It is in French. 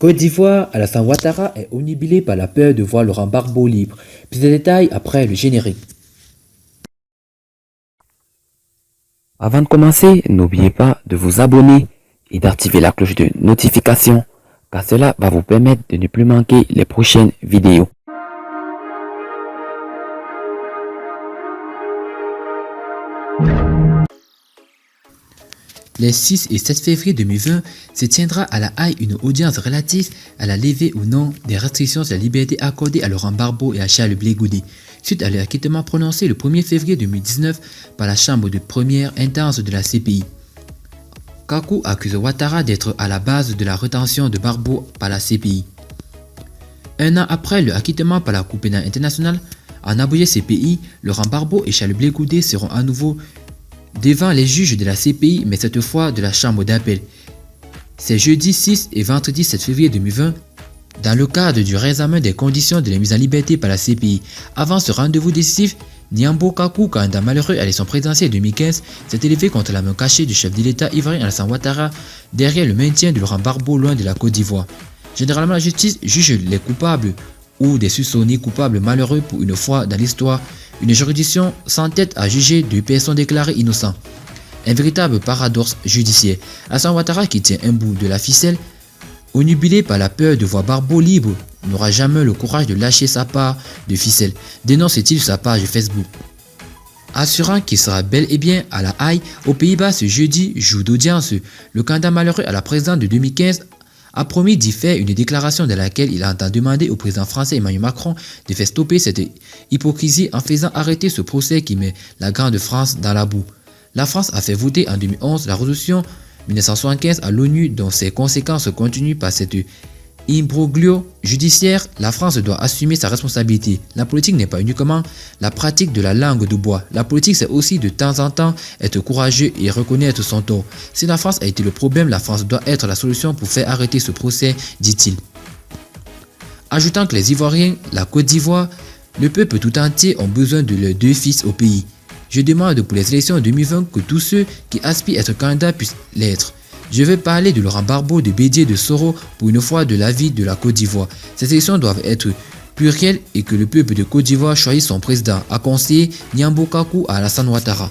Côte d'Ivoire, Alassane Ouattara est omnibulé par la peur de voir Laurent Gbagbo libre. Plus de détails après le générique. Avant de commencer, n'oubliez pas de vous abonner et d'activer la cloche de notification, car cela va vous permettre de ne plus manquer les prochaines vidéos. Les 6 et 7 février 2020 se tiendra à La Haye une audience relative à la levée ou non des restrictions sur la liberté accordées à Laurent Gbagbo et à Charles Blé Goudé, suite à l'acquittement prononcé le 1er février 2019 par la chambre de première instance de la CPI. Kakou accuse Ouattara d'être à la base de la rétention de Gbagbo par la CPI. Un an après le acquittement par la Cour pénale internationale, en abouillé CPI, Laurent Gbagbo et Charles Blé Goudé seront à nouveau devant les juges de la CPI, mais cette fois de la chambre d'appel. C'est jeudi 6 et vendredi 7 février 2020, dans le cadre du réexamen des conditions de la mise en liberté par la CPI. Avant ce rendez-vous décisif, Niambo Kakou, candidat malheureux à l'élection présidentielle 2015, s'est élevé contre la main cachée du chef de l'État ivoirien Alassane Ouattara derrière le maintien de Laurent Gbagbo loin de la Côte d'Ivoire. Généralement, la justice juge les coupables ou des soupçonnés coupables malheureux pour une fois dans l'histoire. Une juridiction sans tête à juger deux personnes déclarées innocentes. Un véritable paradoxe judiciaire. Alassane Ouattara, qui tient un bout de la ficelle, omnibulé par la peur de voir Gbagbo libre, n'aura jamais le courage de lâcher sa part de ficelle, dénonce-t-il sa page Facebook. Assurant qu'il sera bel et bien à La Haye, aux Pays-Bas ce jeudi, jour d'audience, le candidat malheureux à la présidence de 2015 a promis d'y faire une déclaration dans laquelle il entend demander au président français Emmanuel Macron de faire stopper cette hypocrisie en faisant arrêter ce procès qui met la grande France dans la boue. La France a fait voter en 2011 la résolution 1975 à l'ONU dont ses conséquences continuent par cette imbroglio judiciaire. La France doit assumer sa responsabilité. La politique n'est pas uniquement la pratique de la langue de bois. La politique, c'est aussi de temps en temps être courageux et reconnaître son tort. Si la France a été le problème, la France doit être la solution pour faire arrêter ce procès, dit-il. Ajoutant que les Ivoiriens, la Côte d'Ivoire, le peuple tout entier ont besoin de leurs deux fils au pays. Je demande pour les élections 2020 que tous ceux qui aspirent à être candidats puissent l'être. Je vais parler de Laurent Gbagbo, de Bédié, de Soro, pour une fois de l'avis de la Côte d'Ivoire. Ces élections doivent être plurielles et que le peuple de Côte d'Ivoire choisisse son président, a conseillé Niambo Kakou à Alassane Ouattara.